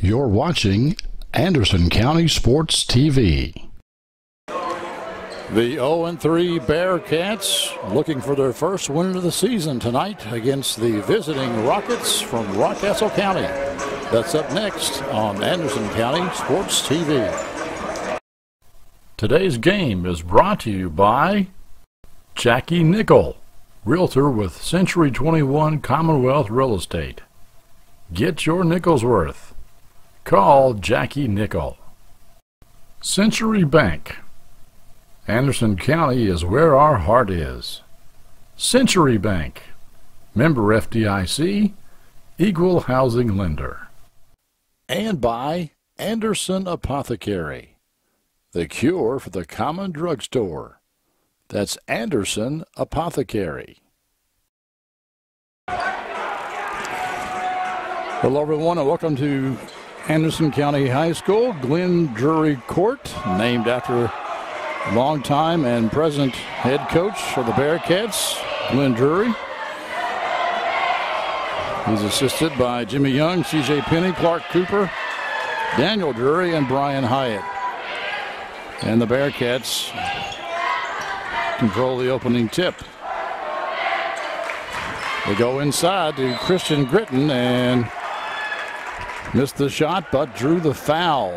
You're watching Anderson County Sports TV. The 0-3 Bearcats looking for their first win of the season tonight against the visiting Rockets from Rockcastle County. That's up next on Anderson County Sports TV. Today's game is brought to you by Jackie Nickel, Realtor with Century 21 Commonwealth Real Estate. Get your nickel's worth. Call Jackie Nickel. Century Bank. Anderson County is where our heart is. Century Bank. Member FDIC. Equal housing lender. And by Anderson Apothecary. The cure for the common drugstore. That's Anderson Apothecary. Hello everyone and welcome to Anderson County High School, Glenn Drury Court, named after longtime and present head coach of the Bearcats, Glenn Drury. He's assisted by Jimmy Young, C.J. Penny, Clark Cooper, Daniel Drury, and Brian Hyatt. And the Bearcats control the opening tip. They go inside to Christian Gritton and missed the shot, but drew the foul.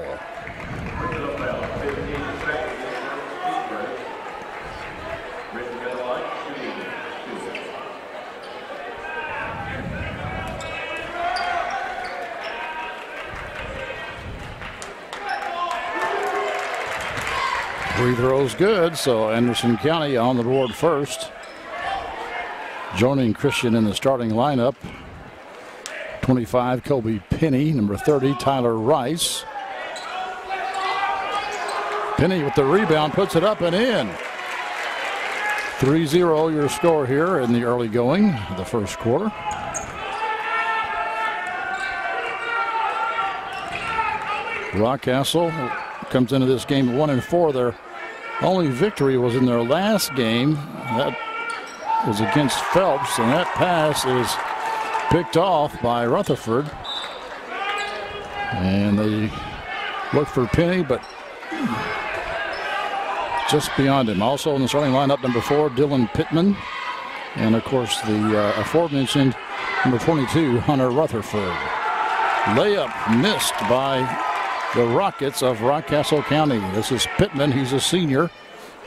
Free throw's good, so Anderson County on the board first. Joining Christian in the starting lineup, 25, Kobe Penny, number 30, Tyler Rice. Penny with the rebound, puts it up and in. 3-0 your score here in the early going of the first quarter. Rockcastle comes into this game 1-4. Their only victory was in their last game. That was against Phelps, and that pass is picked off by Rutherford. And they look for Penny, but just beyond him. Also in the starting lineup, number 4, Dylan Pittman. And of course the aforementioned number 22, Hunter Rutherford. Layup missed by the Rockets of Rockcastle County. This is Pittman, he's a senior.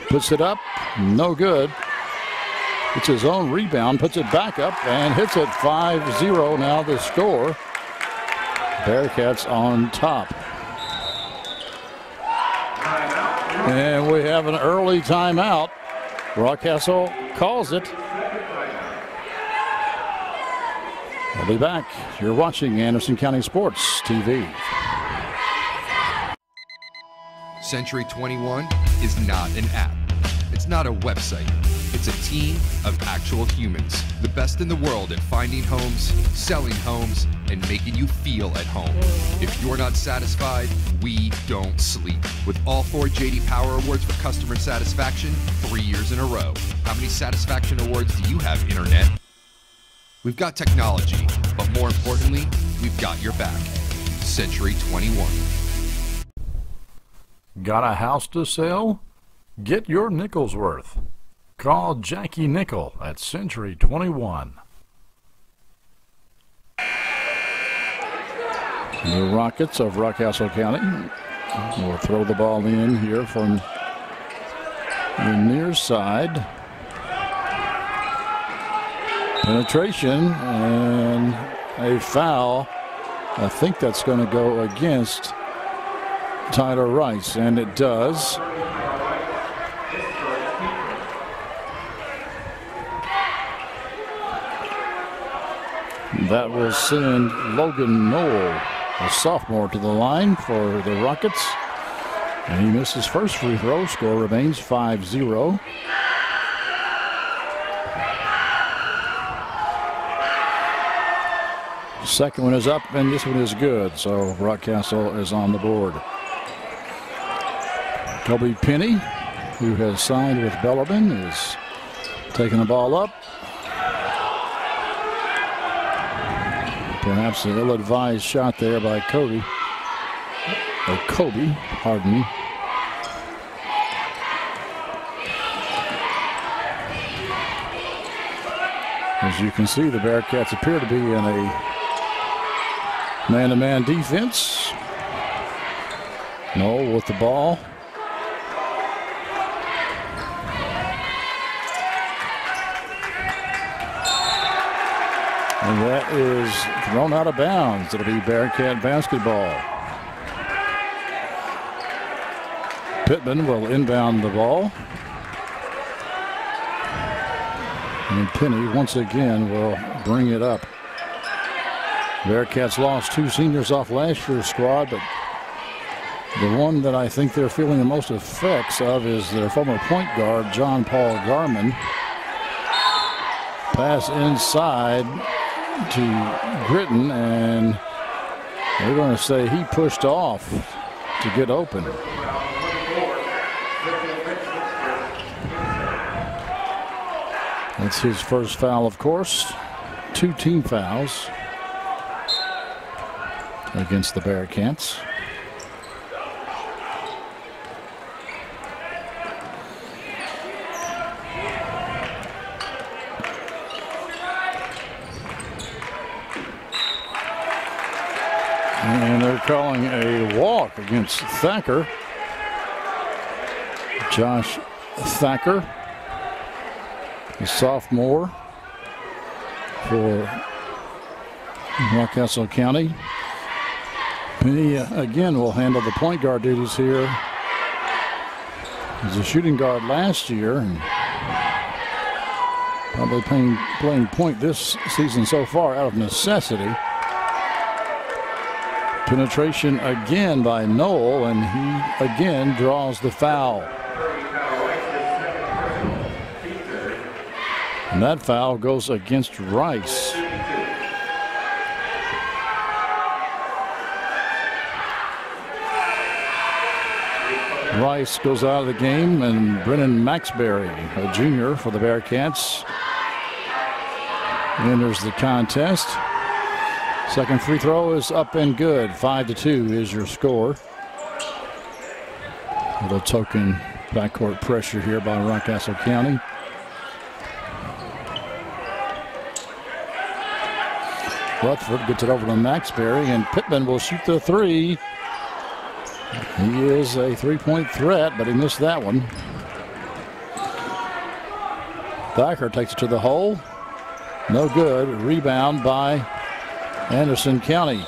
Puts it up, no good. It's his own rebound, puts it back up and hits it 5-0 now the score. Bearcats on top. And we have an early timeout. Rockcastle calls it. I'll be back. You're watching Anderson County Sports TV. Century 21 is not an app. It's not a website. It's a team of actual humans. The best in the world at finding homes, selling homes, and making you feel at home. If you're not satisfied, we don't sleep. With all 4 J.D. Power Awards for customer satisfaction, 3 years in a row. How many satisfaction awards do you have, Internet? We've got technology, but more importantly, we've got your back. Century 21. Got a house to sell? Get your nickel's worth. Call Jackie Nickel at Century 21. The Rockets of Rockcastle County will throw the ball in here from the near side. Penetration and a foul. I think that's going to go against Tyler Rice, and it does. That will send Logan Knoll, a sophomore, to the line for the Rockets. And he missed his first free throw. Score remains 5-0. Second one is up, and this one is good. So Rockcastle is on the board. Kobe Penny, who has signed with Bellarmine, is taking the ball up. Perhaps an ill-advised shot there by Cody. Kobe, pardon me. As you can see, the Bearcats appear to be in a man-to-man defense. Noel with the ball. And that is thrown out of bounds. It'll be Bearcat basketball. Pittman will inbound the ball. And Penny once again will bring it up. Bearcats lost 2 seniors off last year's squad, but the one that I think they're feeling the most effects of is their former point guard, John Paul Garman. Pass inside to Gritton, and they're going to say he pushed off to get open. That's his first foul, of course. 2 team fouls against the Bearcats. And they're calling a walk against Thacker. Josh Thacker, a sophomore for Rockcastle County. Penny again will handle the point guard duties here. He was a shooting guard last year and probably playing point this season so far out of necessity. Penetration again by Noel, and he again draws the foul. And that foul goes against Rice. Rice goes out of the game, and Brennan Maxberry, a junior for the Bearcats, enters the contest. Second free throw is up and good. 5-2 is your score. A little token backcourt pressure here by Rockcastle County. Rutherford gets it over to Maxberry, and Pittman will shoot the 3. He is a 3-point threat, but he missed that one. Thacker takes it to the hole. No good. Rebound by Anderson County.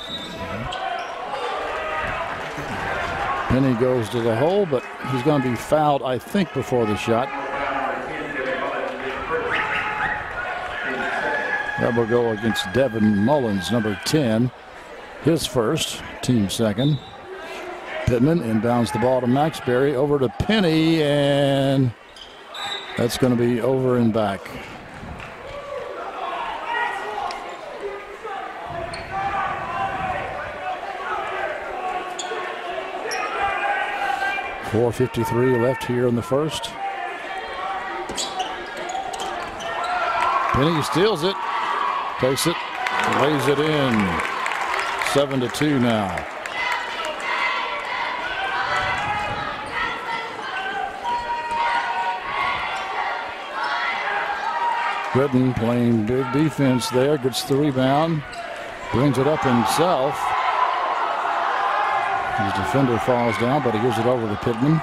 Penny goes to the hole, but he's going to be fouled, I think, before the shot. That will go against Devin Mullins, number 10. His first, team second. Pittman inbounds the ball to Maxberry, over to Penny, and that's going to be over and back. .453 left here in the first. Penny steals it, takes it, lays it in. 7-2 now. Gooden playing big defense there, gets the rebound, brings it up himself. His defender falls down, but he gives it over to Pittman.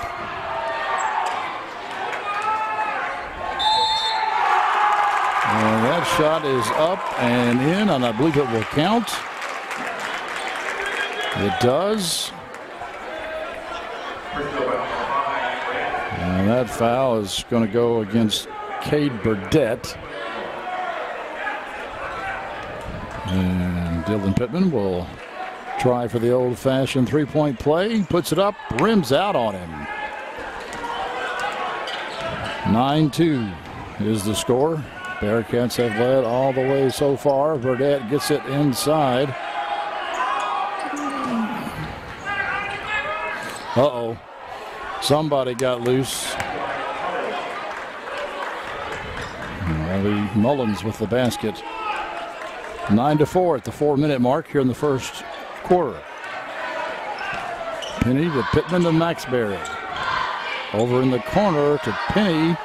And that shot is up and in, and I believe it will count. It does. And that foul is going to go against Cade Burdett. And Dylan Pittman will try for the old-fashioned three-point play. Puts it up, rims out on him. 9-2 is the score. Bearcats have led all the way so far. Burdett gets it inside. Uh-oh. Somebody got loose. Mullins with the basket. 9-4 at the 4-minute mark here in the first quarter. Penny to Pittman to Maxberry. Over in the corner to Penny,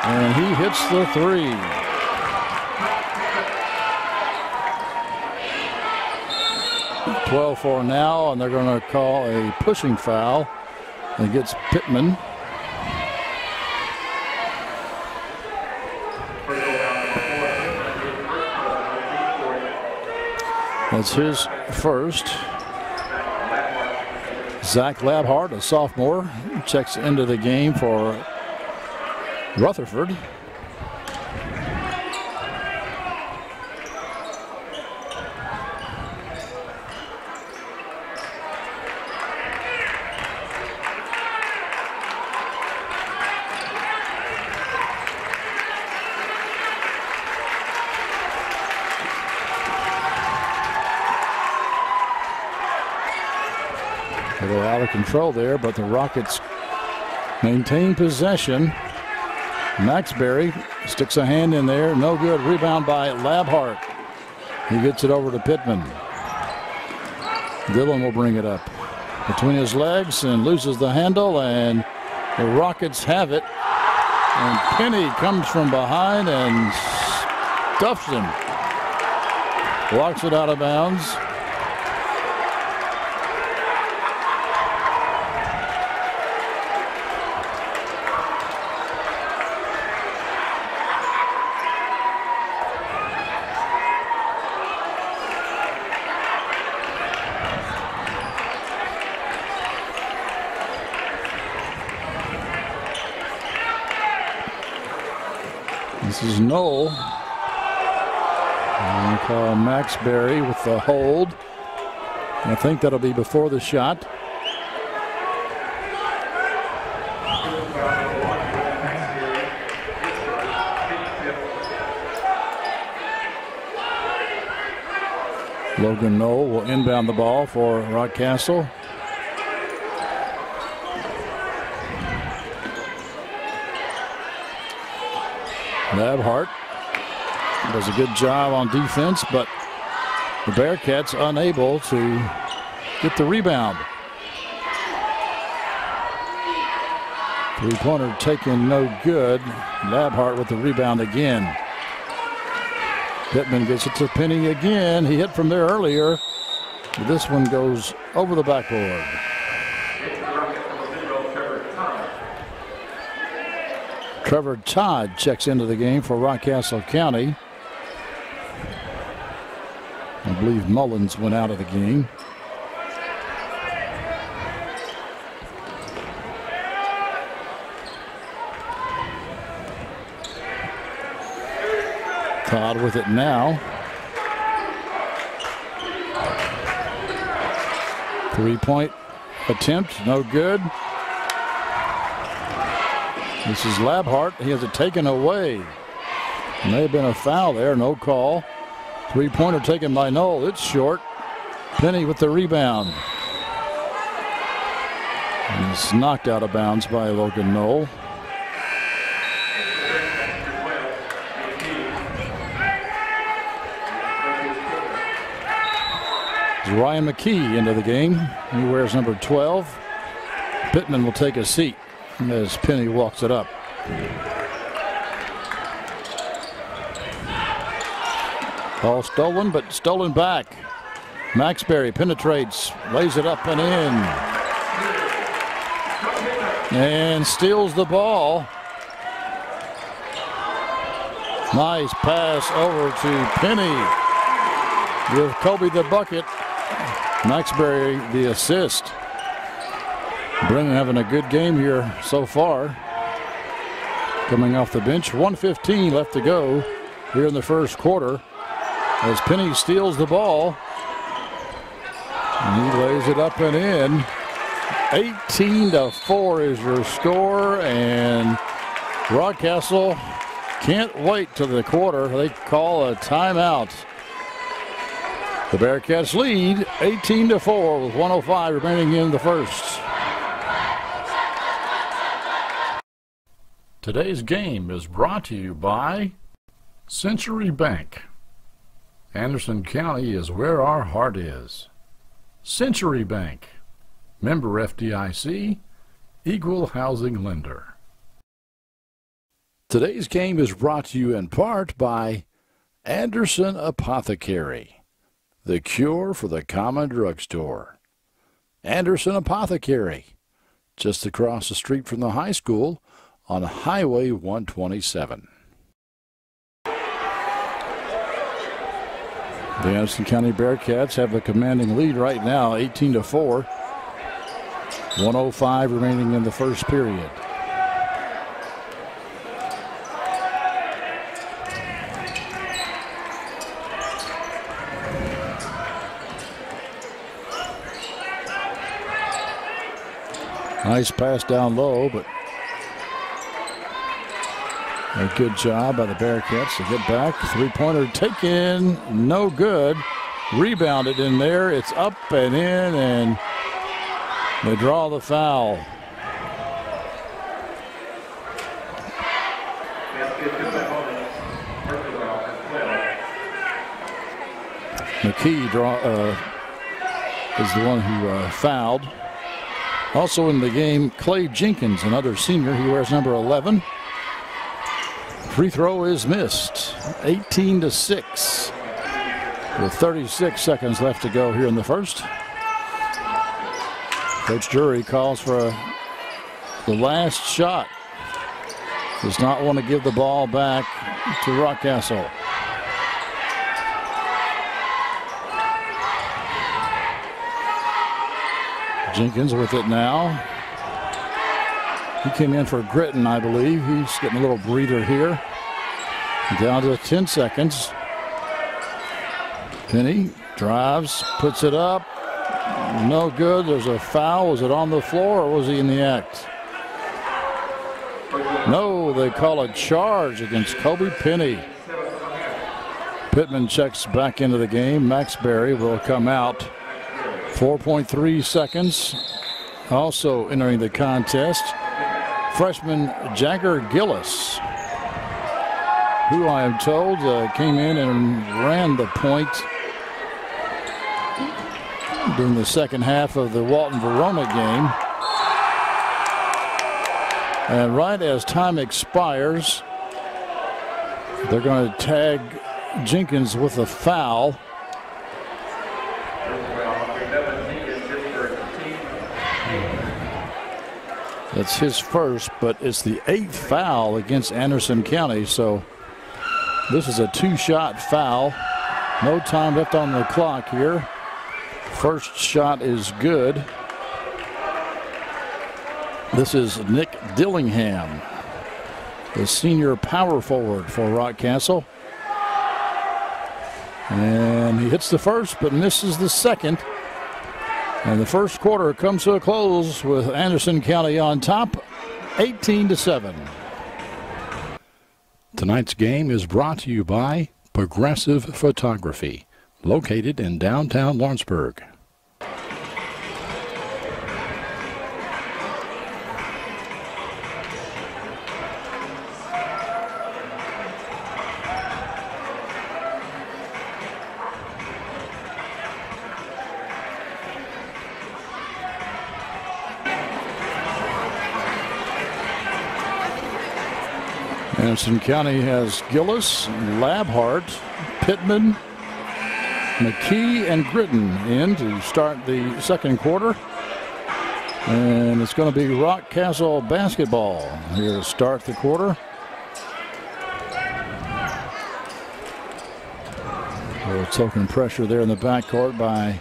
and he hits the three. .12-4 now, and they're going to call a pushing foul against Pittman. That's his first. Zach Labhart, a sophomore, checks into the game for Rutherford. They're out of control there, but the Rockets maintain possession. Maxberry sticks a hand in there. No good. Rebound by Labhart. He gets it over to Pittman. Dillon will bring it up between his legs and loses the handle, and the Rockets have it. And Penny comes from behind and stuffs him. Blocks it out of bounds. This is Knoll. And we call Maxberry with the hold. I think that'll be before the shot. Logan Knoll will inbound the ball for Rockcastle. Labhart does a good job on defense, but the Bearcats unable to get the rebound. Three-pointer taken no good. Labhart with the rebound again. Pittman gets it to Penny again. He hit from there earlier. This one goes over the backboard. Trevor Todd checks into the game for Rockcastle County. I believe Mullins went out of the game. Todd with it now. Three-point attempt, no good. This is Labhart. He has it taken away. May have been a foul there, no call. Three-pointer taken by Knoll. It's short. Penny with the rebound. And it's knocked out of bounds by Logan Knoll. Ryan McKee into the game. He wears number 12. Pittman will take a seat as Penny walks it up. Ball stolen, but stolen back. Maxberry penetrates, lays it up and in. And steals the ball. Nice pass over to Penny. Give Kobe the bucket. Maxberry the assist. Brennan having a good game here so far. Coming off the bench. 1:15 left to go here in the first quarter as Penny steals the ball. And he lays it up and in. 18-4 is your score, and Rockcastle can't wait till the quarter. They call a timeout. The Bearcats lead 18-4 with 1:05 remaining in the first. Today's game is brought to you by Century Bank. Anderson County is where our heart is. Century Bank, Member FDIC, Equal Housing Lender. Today's game is brought to you in part by Anderson Apothecary, the cure for the common drugstore. Anderson Apothecary, just across the street from the high school on Highway 127. The Anderson County Bearcats have a commanding lead right now, 18-4. 1:05 remaining in the first period. Nice pass down low, but a good job by the Bearcats to get back. Three-pointer taken, no good. Rebounded in there. It's up and in, and they draw the foul. McKee is the one who fouled. Also in the game, Clay Jenkins, another senior. He wears number 11. Free throw is missed. 18-6 with 36 seconds left to go here in the first. Coach Jury calls for the last shot. Does not want to give the ball back to Rockcastle. Jenkins with it now. He came in for Gritton, I believe. He's getting a little breather here. Down to 10 seconds. Penny drives, puts it up. No good. There's a foul. Was it on the floor or was he in the act? No, they call a charge against Kobe Penny. Pittman checks back into the game. Max Berry will come out. 4.3 seconds. Also entering the contest, freshman Jagger Gillis, who I am told came in and ran the point during the second half of the Walton-Verona game. And right as time expires, they're going to tag Jenkins with a foul. That's his first, but it's the 8th foul against Anderson County. So this is a 2-shot foul. No time left on the clock here. First shot is good. This is Nick Dillingham, the senior power forward for Rockcastle. And he hits the first but misses the second. And the first quarter comes to a close with Anderson County on top, 18-7. Tonight's game is brought to you by Progressive Photography, located in downtown Lawrenceburg. Anderson County has Gillis, Labhart, Pittman, McKee, and Gritton in to start the second quarter. And it's going to be Rockcastle basketball here to start the quarter. Token pressure there in the backcourt by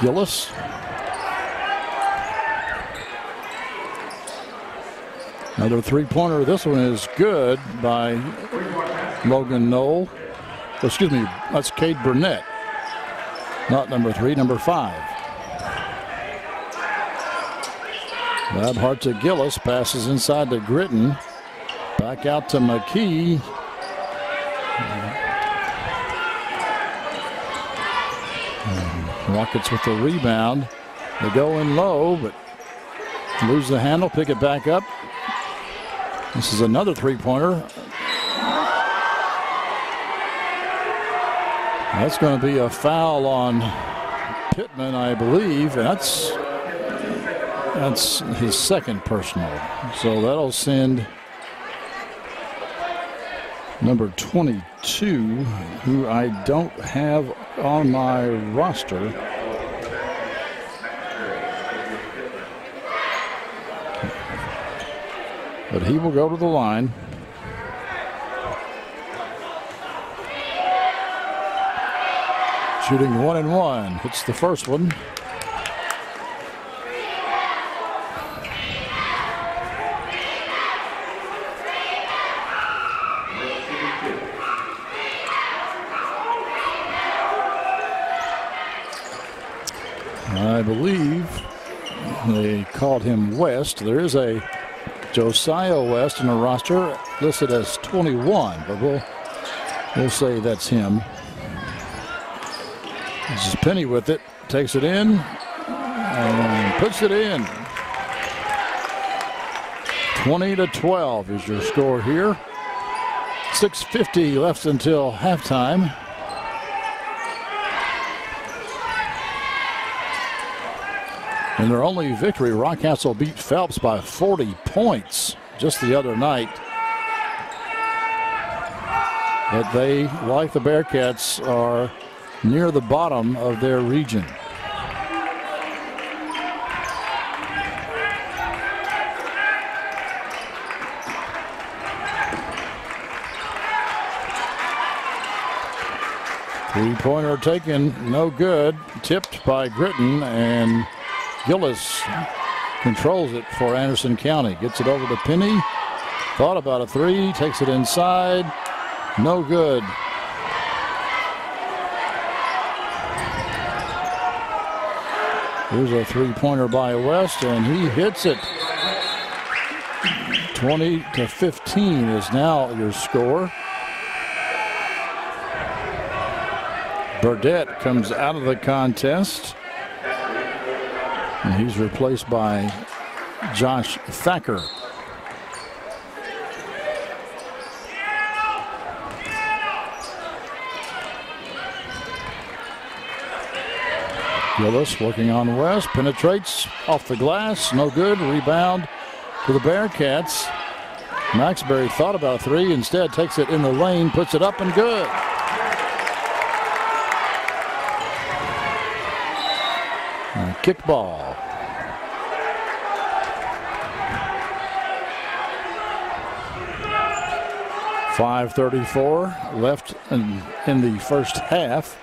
Gillis. Another three-pointer. This one is good by Logan Knoll. Excuse me, that's Cade Burnett. Not number 3, number 5. Labhart to Gillis, passes inside to Gritton. Back out to McKee. Rockets with the rebound. They go in low, but lose the handle, pick it back up. This is another three-pointer. That's going to be a foul on Pittman, I believe. And that's That's his second personal. So that'll send number 22, who I don't have on my roster. But he will go to the line. Shooting 1-1. Hits the first one. I believe they called him West. There is a Josiah West in the roster listed as 21, but we'll say that's him. This is Penny with it, takes it in and puts it in. 20-12 is your score here. 6:50 left until halftime. In their only victory, Rockcastle beat Phelps by 40 points just the other night. But they, like the Bearcats, are near the bottom of their region. Three-pointer taken, no good. Tipped by Gritton, and Gillis controls it for Anderson County. Gets it over to Penny. Thought about a three, takes it inside. No good. Here's a three-pointer by West, and he hits it. 20-15 is now your score. Burdett comes out of the contest, and he's replaced by Josh Thacker. Gillis working on West, penetrates off the glass, no good. Rebound to the Bearcats. Maxbury thought about a three, instead takes it in the lane, puts it up and good. Kick ball. .534 left in the first half.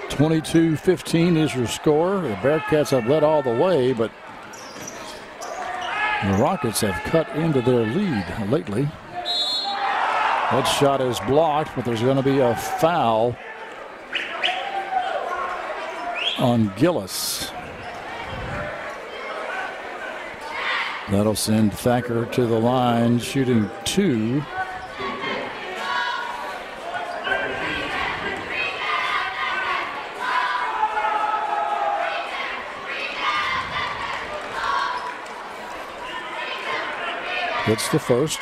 22-15 is your score. The Bearcats have led all the way, but the Rockets have cut into their lead lately. That shot is blocked, but there's going to be a foul on Gillis. That'll send Thacker to the line, shooting two. Hits the first.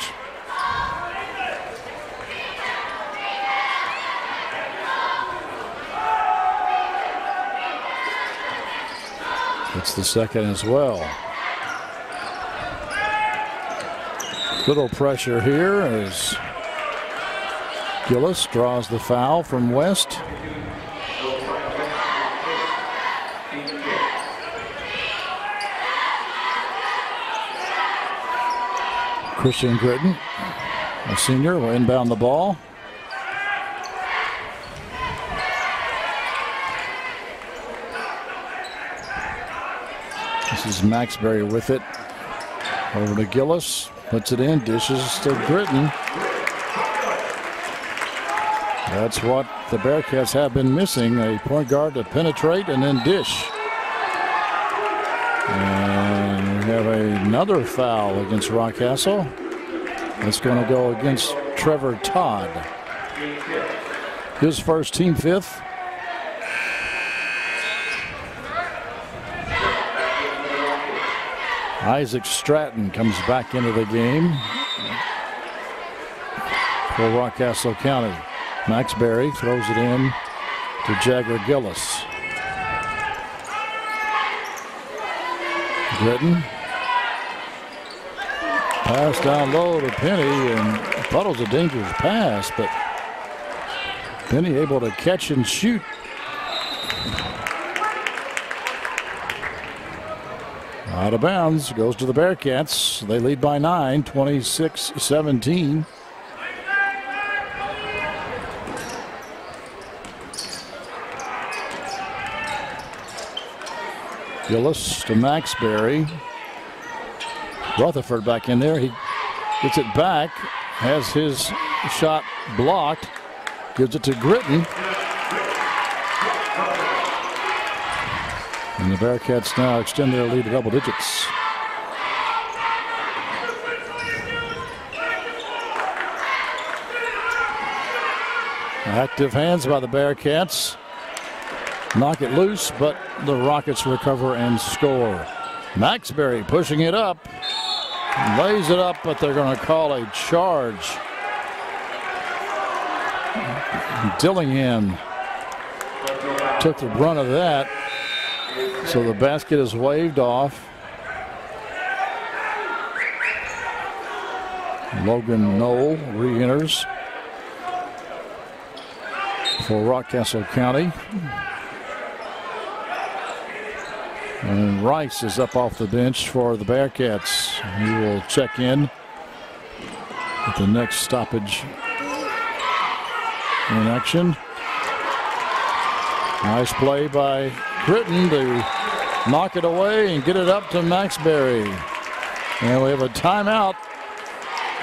Hits the second as well. Little pressure here as Gillis draws the foul from West. Christian Gritton, a senior, will inbound the ball. This is Maxbury with it. Over to Gillis. Puts it in, dishes to Gritton. That's what the Bearcats have been missing, a point guard to penetrate and then dish. And we have another foul against Rockcastle. That's going to go against Trevor Todd. His first, team fifth. Isaac Stratton comes back into the game for Rockcastle County. Maxbury throws it in to Jagger Gillis. Gritton Pass down low to Penny, and thought it was a dangerous pass, but Penny able to catch and shoot. Out of bounds, goes to the Bearcats. They lead by 9, 26-17. Gillis to Maxberry. Rutherford back in there. He gets it back, has his shot blocked, gives it to Gritton. And the Bearcats now extend their lead to double digits. Active hands by the Bearcats. Knock it loose, but the Rockets recover and score. Maxberry pushing it up. Lays it up, but they're going to call a charge. Dillingham took the brunt of that. So the basket is waved off. Logan Knoll re-enters for Rockcastle County. And Rice is up off the bench for the Bearcats. He will check in at the next stoppage in action. Nice play by Gritton to knock it away and get it up to Maxberry. And we have a timeout,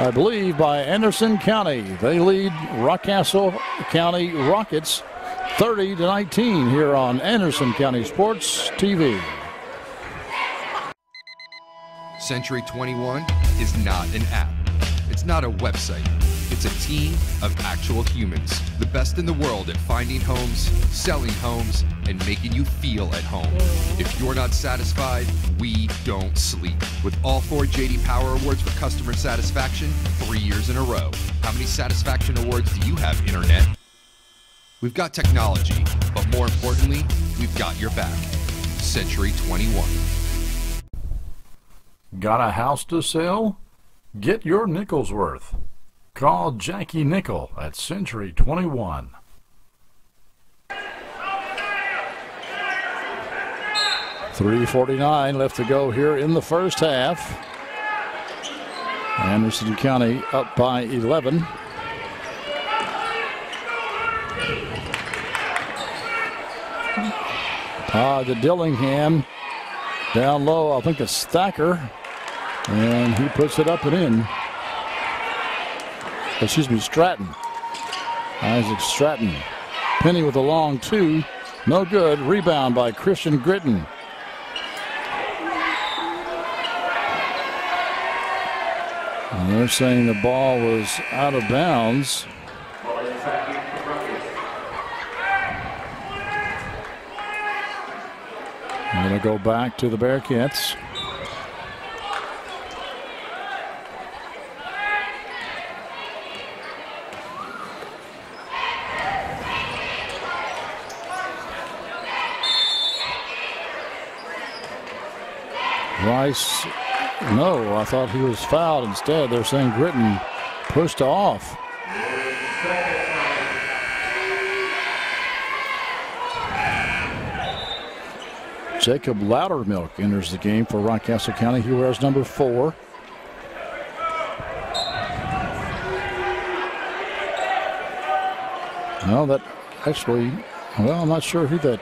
I believe, by Anderson County. They lead Rockcastle County Rockets 30-19 here on Anderson County Sports TV. Century 21 is not an app. It's not a website. It's a team of actual humans. The best in the world at finding homes, selling homes, and making you feel at home. If you're not satisfied, we don't sleep. With all 4 J.D. Power Awards for customer satisfaction 3 years in a row. How many satisfaction awards do you have, Internet? We've got technology, but more importantly, we've got your back. Century 21. Got a house to sell? Get your nickel's worth. Call Jackie Nickel at Century 21. .349 left to go here in the first half. Anderson County up by 11. To Dillingham. Down low, I think it's Thacker. And he puts it up and in. Excuse me, Stratton. Isaac Stratton. Penny with a long 2. No good. Rebound by Christian Gritton. And they're saying the ball was out of bounds. I'm going to go back to the Bearcats. Rice, no, I thought he was fouled. Instead, they're saying Gritton pushed off. Jacob Loudermilk enters the game for Rockcastle County. He wears number 4. No, that actually, well, I'm not sure who that.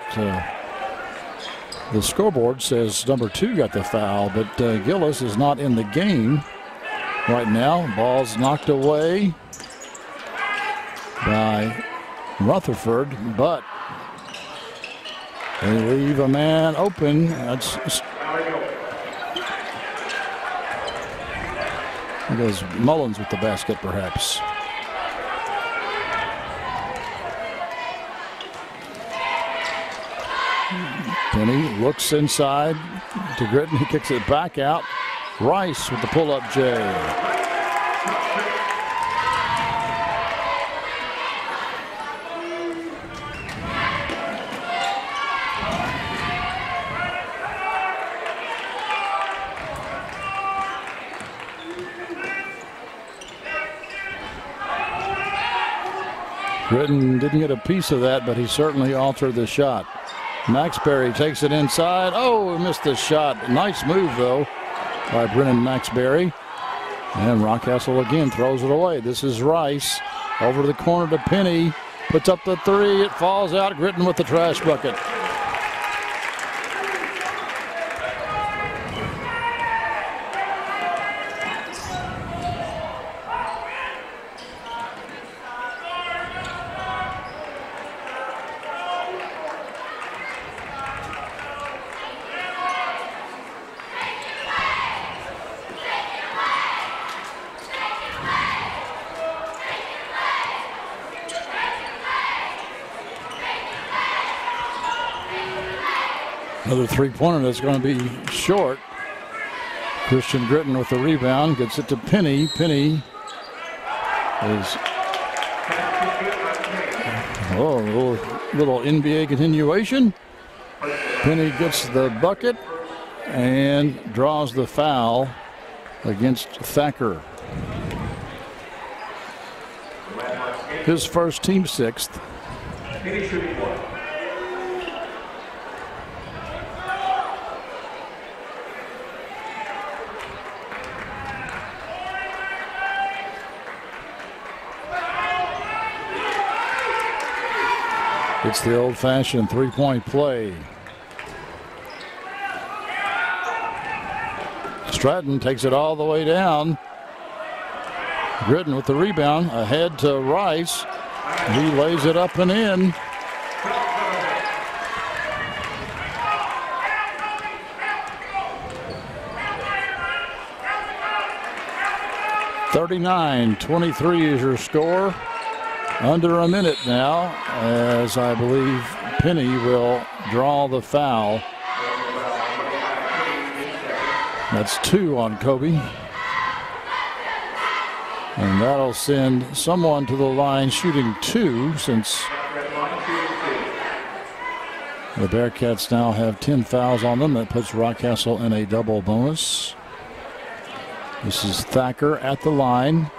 The scoreboard says number 2 got the foul, but Gillis is not in the game right now. Ball's knocked away by Rutherford, but they leave a man open. That's goes Mullins with the basket, perhaps. Penny looks inside to Gritton. He kicks it back out. Rice with the pull-up J. Britton didn't get a piece of that, but he certainly altered the shot. Maxberry takes it inside. Oh, missed the shot. Nice move, though, by Brennan Maxberry. And Rockcastle again throws it away. This is Rice over to the corner to Penny. Puts up the three. It falls out. Gritton with the trash bucket. Another three-pointer that's going to be short. Christian Gritton with the rebound. Gets it to Penny. Penny is a little NBA continuation. Penny gets the bucket and draws the foul against Thacker. His first, team sixth. It's the old-fashioned three-point play. Stratton takes it all the way down. Gritton with the rebound, ahead to Rice. He lays it up and in. (39-23) is your score. Under a minute now, as I believe Penny will draw the foul. That's 2 on Kobe. And that'll send someone to the line shooting 2, since the Bearcats now have 10 fouls on them. That puts Rockcastle in a double bonus. This is Thacker at the line.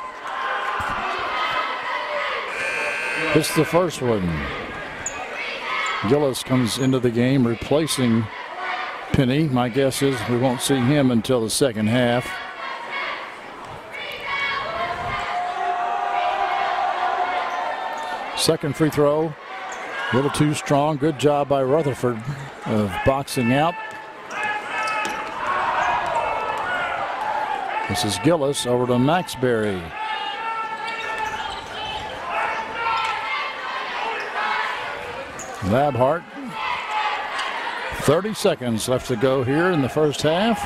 It's the first one. Gillis comes into the game replacing Penny. My guess is we won't see him until the second half. Second free throw, a little too strong. Good job by Rutherford of boxing out. This is Gillis over to Maxberry. Labhart. 30 seconds left to go here in the first half.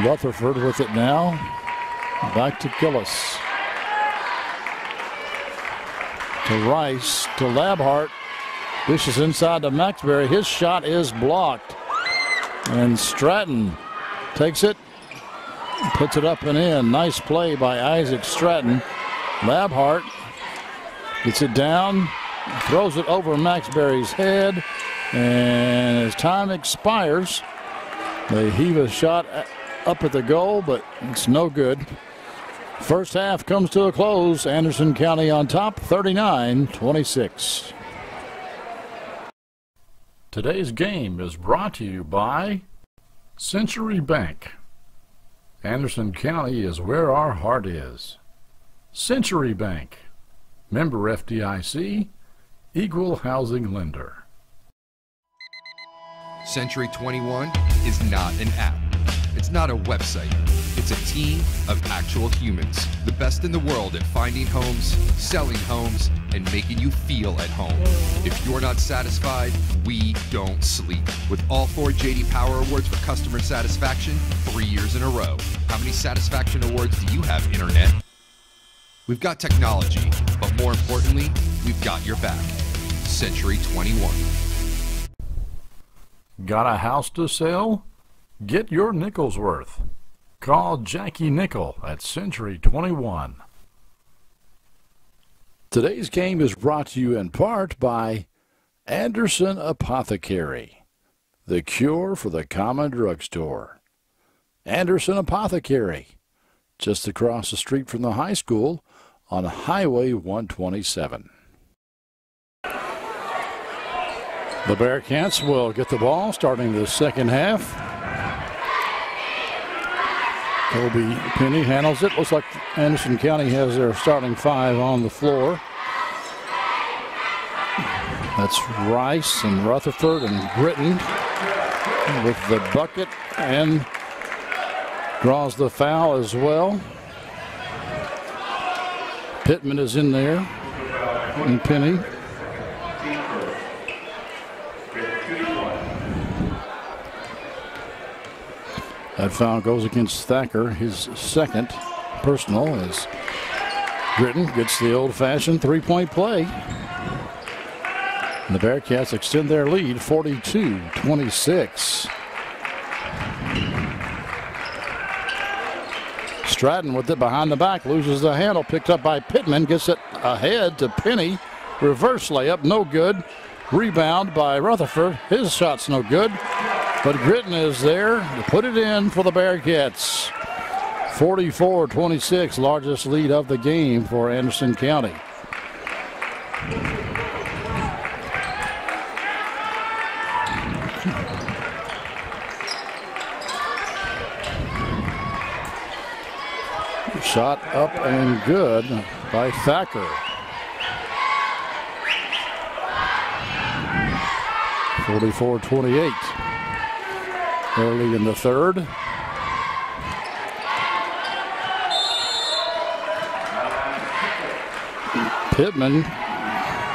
Rutherford with it now. Back to Gillis. To Rice, to Labhart. Dishes inside to Maxberry. His shot is blocked. And Stratton takes it, puts it up and in. Nice play by Isaac Stratton. Labhart gets it down, throws it over Maxberry's head, and as time expires, they heave a shot up at the goal, but it's no good. First half comes to a close. Anderson County on top, 39-26. Today's game is brought to you by Century Bank. Anderson County is where our heart is. Century Bank. Member FDIC, Equal Housing Lender. Century 21 is not an app. It's not a website. It's a team of actual humans. The best in the world at finding homes, selling homes, and making you feel at home. If you're not satisfied, we don't sleep. With all 4 J.D. Power Awards for customer satisfaction, 3 years in a row. How many satisfaction awards do you have, Internet? We've got technology, but more importantly, we've got your back. Century 21. Got a house to sell? Get your nickel's worth. Call Jackie Nickel at Century 21. Today's game is brought to you in part by Anderson Apothecary, the cure for the common drugstore. Anderson Apothecary, just across the street from the high school on Highway 127. The Bearcats will get the ball starting the second half. Kobe Penny handles it. Looks like Anderson County has their starting five on the floor. That's Rice and Rutherford and Britton with the bucket and draws the foul as well. Pittman is in there and Penny. That foul goes against Thacker, his second personal, as Britton gets the old-fashioned three-point play. And the Bearcats extend their lead 42-26. Stratton with it behind the back, loses the handle, picked up by Pittman, gets it ahead to Penny. Reverse layup, no good. Rebound by Rutherford, his shot's no good. But Britton is there to put it in for the Bearcats. 44-26, largest lead of the game for Anderson County. Shot up and good by Thacker. 44-28. Early in the third. Pittman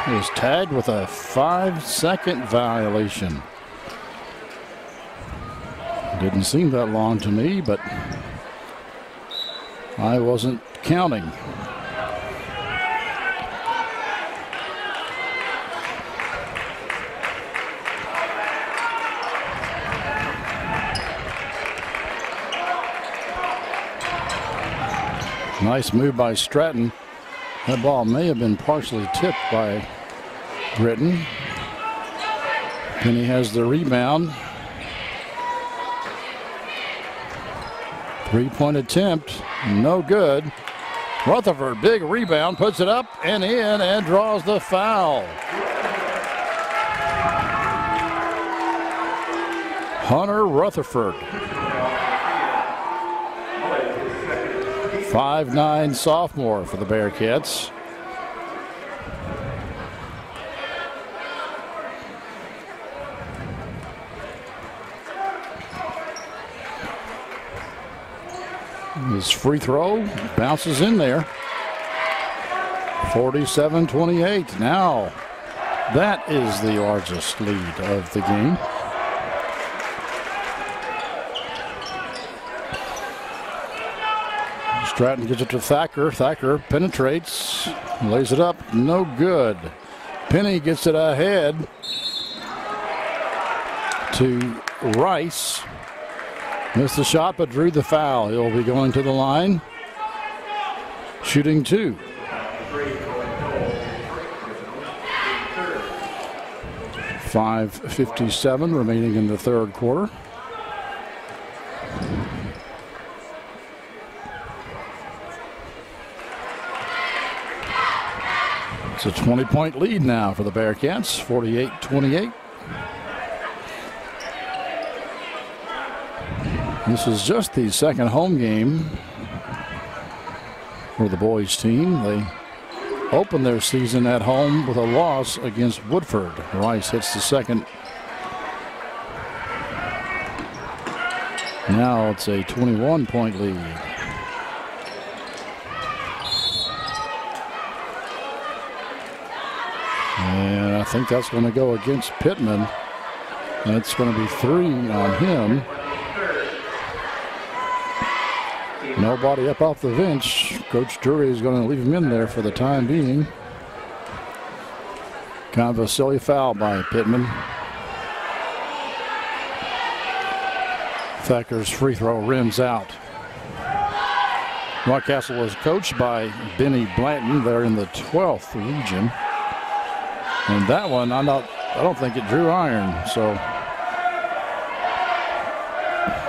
is tagged with a 5-second violation. Didn't seem that long to me, but I wasn't counting. Nice move by Stratton. That ball may have been partially tipped by Britton. Penny has the rebound. Three-point attempt, no good. Rutherford, big rebound, puts it up and in and draws the foul. Hunter Rutherford. 5'9" sophomore for the Bearcats. His free throw bounces in there. 47-28. Now that is the largest lead of the game. Stratton gives it to Thacker. Thacker penetrates, lays it up, no good. Penny gets it ahead to Rice. Missed the shot, but drew the foul. He'll be going to the line, shooting two. .557 remaining in the third quarter. It's a 20-point lead now for the Bearcats, 48-28. This is just the second home game for the boys team. They opened their season at home with a loss against Woodford. Rice hits the second. Now it's a 21-point lead. And I think that's going to go against Pittman. That's going to be 3 on him. Nobody up off the bench. Coach Drury is going to leave him in there for the time being. Kind of a silly foul by Pittman. Thacker's free throw rims out. Rockcastle was coached by Benny Blanton. They're in the 12th region. And that one, I don't think it drew iron. So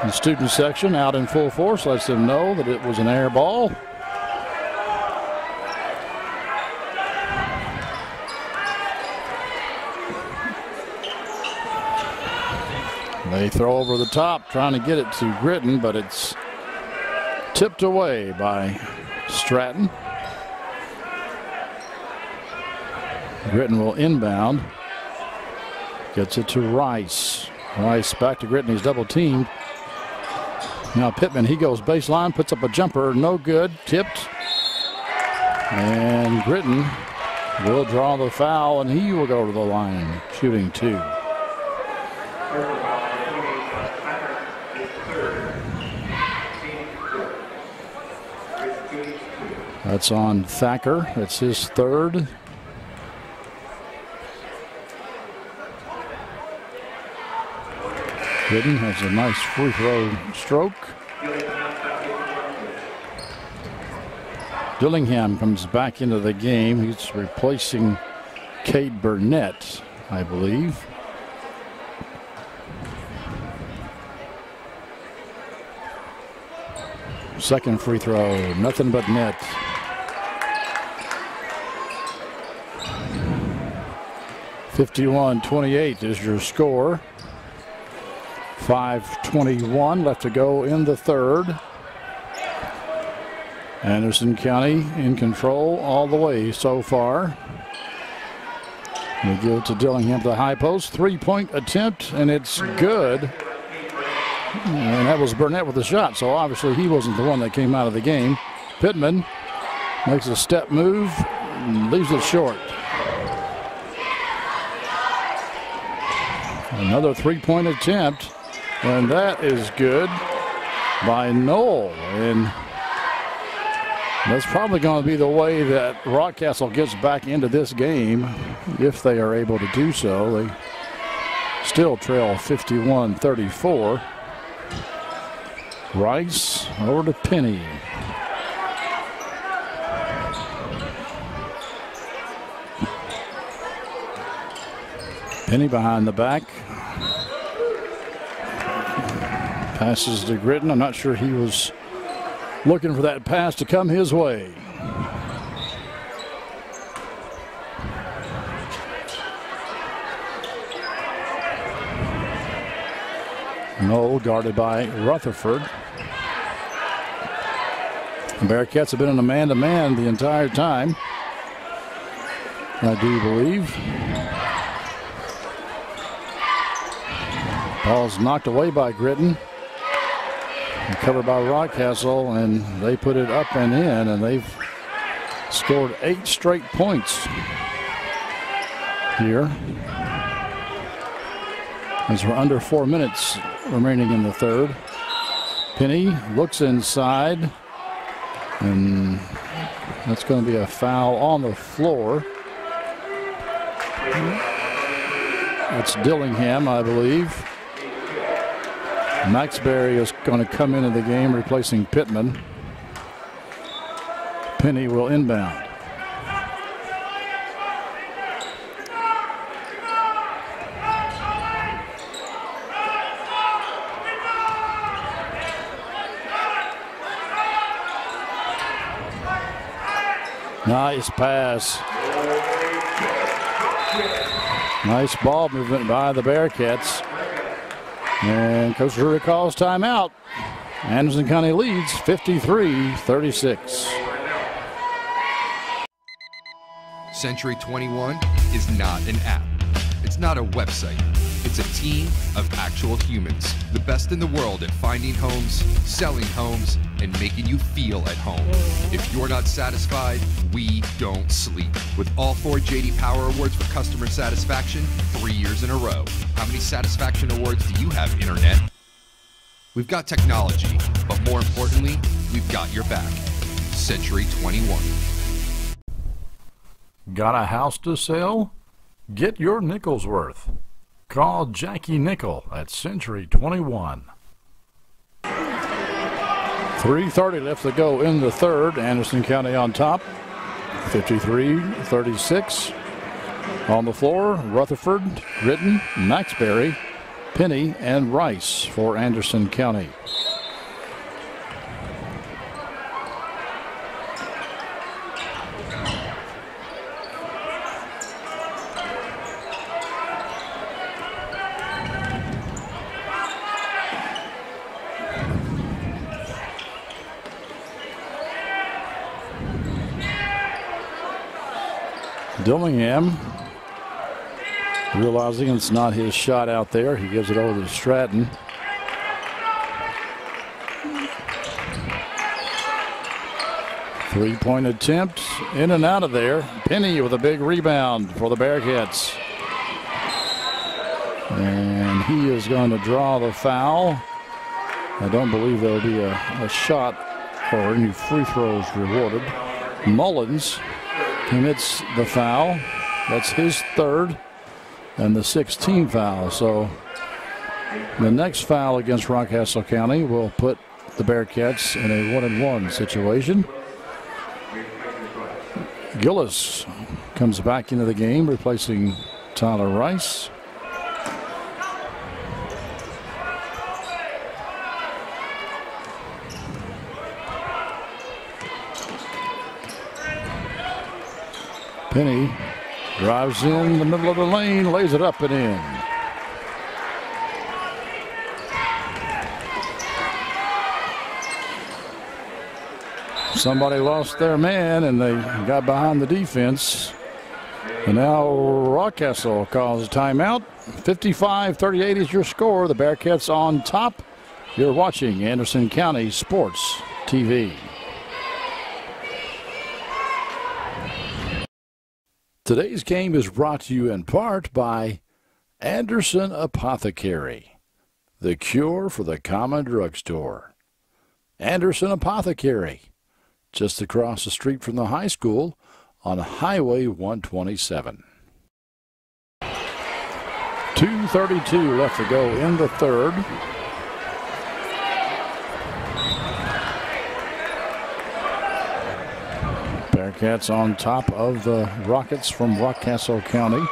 The student section out in full force, lets them know that it was an air ball. They throw over the top, trying to get it to Gritton, but it's tipped away by Stratton. Gritton will inbound. Gets it to Rice. Rice back to Gritton. He's double teamed. Now Pittman, he goes baseline, puts up a jumper, no good, tipped. And Gritton will draw the foul, and he will go to the line, shooting 2. That's on Thacker. It's his 3rd. Gritton has a nice free throw stroke. Dillingham comes back into the game. He's replacing Cade Burnett, I believe. Second free throw, nothing but net. (51-28) is your score. 5:21 left to go in the 3rd. Anderson County in control all the way so far. They give it to Dillingham to the high post. 3-point attempt, and it's good. And that was Burnett with the shot, so obviously he wasn't the one that came out of the game. Pittman makes a step move and leaves it short. Another 3-point attempt, and that is good by Knoll. And that's probably going to be the way that Rockcastle gets back into this game, if they are able to do so. They still trail 51-34. Rice over to Penny. Penny behind the back. Passes to Gritton. I'm not sure he was looking for that pass to come his way. Knoll guarded by Rutherford. The Bearcats have been in a man-to-man the entire time, I do believe. Ball's knocked away by Gritton. And covered by Rockcastle, and they put it up and in, and they've scored 8 straight points here. As we're under 4 minutes remaining in the 3rd. Penny looks inside, and that's going to be a foul on the floor. It's Dillingham, I believe. Maxberry is going to come into the game replacing Pittman. Penny will inbound. Nice pass. Nice ball movement by the Bearcats. And Coach Drury calls timeout. Anderson County leads 53-36. Century 21 is not an app. It's not a website. It's a team of actual humans. The best in the world at finding homes, selling homes, and making you feel at home. If you're not satisfied, we don't sleep. With all 4 J.D. Power Awards for customer satisfaction 3 years in a row. How many satisfaction awards do you have, Internet? We've got technology, but more importantly, we've got your back. Century 21. Got a house to sell? Get your nickel's worth. Call Jackie Nickel at Century 21. 3:30 left to go in the 3rd. Anderson County on top, 53-36. On the floor, Rutherford, Gritton, Maxberry, Penny, and Rice for Anderson County. Dillingham, realizing it's not his shot out there, he gives it over to Stratton. Three-point attempt, in and out of there. Penny with a big rebound for the Bearcats. And he is going to draw the foul. I don't believe there will be a shot or any free throws rewarded. Mullins commits the foul. That's his third and the 16th foul. So the next foul against Rockcastle County will put the Bearcats in a 1-and-1 situation. Gillis comes back into the game, replacing Tyler Rice. Penny drives in the middle of the lane, lays it up and in. Somebody lost their man and they got behind the defense. And now Rockcastle calls a timeout. 55-38 is your score. The Bearcats on top. You're watching Anderson County Sports TV. Today's game is brought to you in part by Anderson Apothecary, the cure for the common drugstore. Anderson Apothecary, just across the street from the high school on Highway 127. 2:32 left to go in the third. Bearcats on top of the Rockets from Rockcastle County.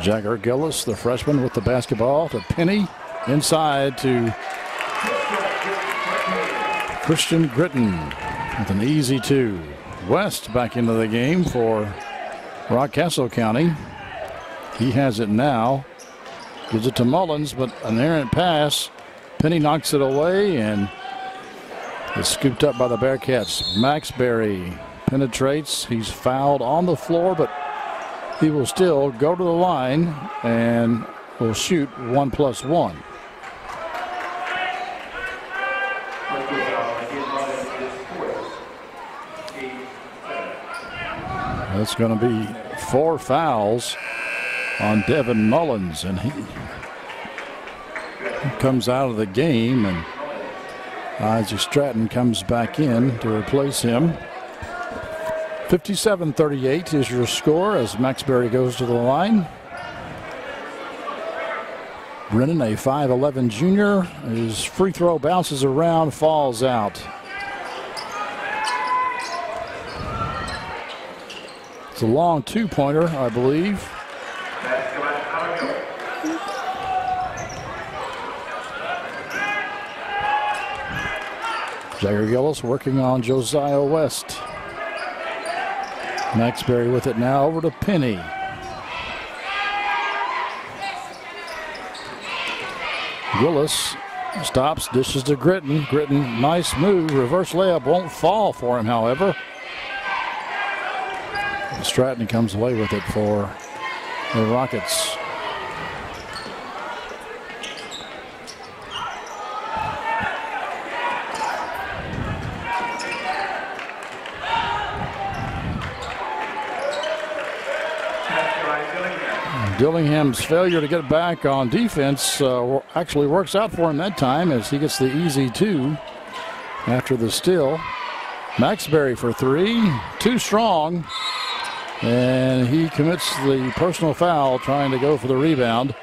Jagger Gillis, the freshman, with the basketball to Penny. Inside to Christian Gritton with an easy two. West back into the game for Rockcastle County. He has it now. Gives it to Mullins, but an errant pass. Penny knocks it away and is scooped up by the Bearcats. Maxberry penetrates. He's fouled on the floor, but he will still go to the line and will shoot 1+1. That's going to be 4 fouls on Devin Mullins, and he comes out of the game, and Isaac Stratton comes back in to replace him. 57-38 is your score as Maxberry goes to the line. Brennan, a 5'11 junior, his free throw bounces around, falls out. It's a long two-pointer, I believe. Jagger Gillis working on Josiah West. Maxberry with it now over to Penny. Gillis stops, dishes to Gritton. Gritton, nice move, reverse layup, won't fall for him, however. Stratton comes away with it for the Rockets. Dillingham's failure to get back on defense actually works out for him that time as he gets the easy two after the steal. Maxberry for three, too strong, and he commits the personal foul trying to go for the rebound.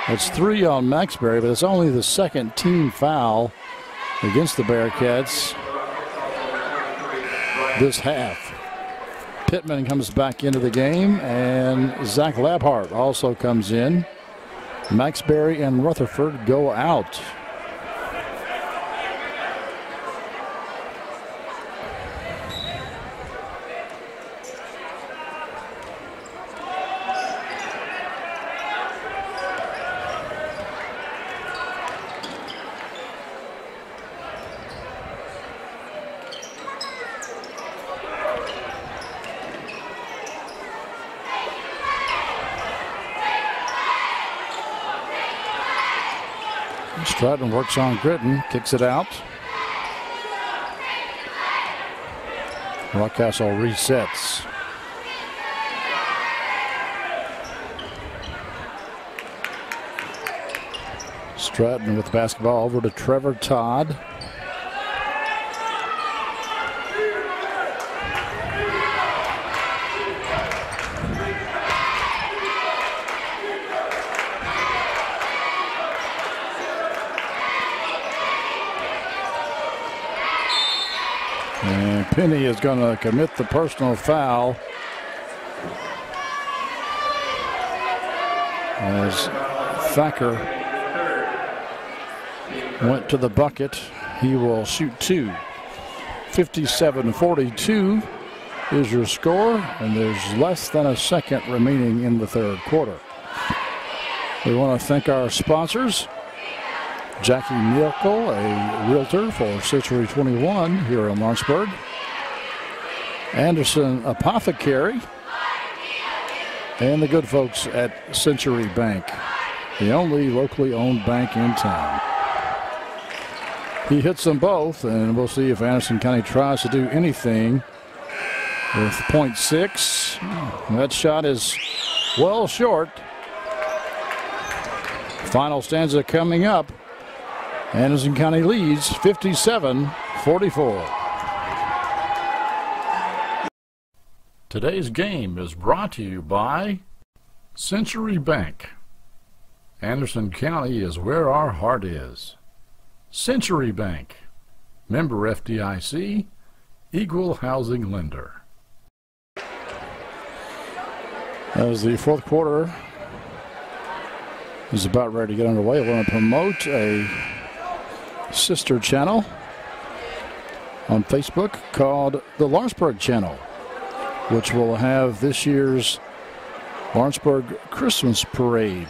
It's 3 on Maxberry, but it's only the second team foul against the Bearcats this half. Pittman comes back into the game, and Zach Labhart also comes in. Max Berry and Rutherford go out. Stratton works on Gritton, kicks it out. Rockcastle resets. Stratton with the basketball over to Trevor Todd. And Penny is going to commit the personal foul as Thacker went to the bucket. He will shoot two. 57-42 is your score, and there's less than a second remaining in the third quarter. We want to thank our sponsors. Jackie Nickel, a realtor for Century 21 here in Lawrenceburg. Anderson Apothecary. And the good folks at Century Bank, the only locally owned bank in town. He hits them both, and we'll see if Anderson County tries to do anything with .6. That shot is well short. Final stanza coming up. Anderson County leads 57-44. Today's game is brought to you by Century Bank. Anderson County is where our heart is. Century Bank, member FDIC, equal housing lender. As the fourth quarter is about ready to get underway, I want to promote a sister channel on Facebook called the Lawrenceburg Channel, which will have this year's Lawrenceburg Christmas Parade.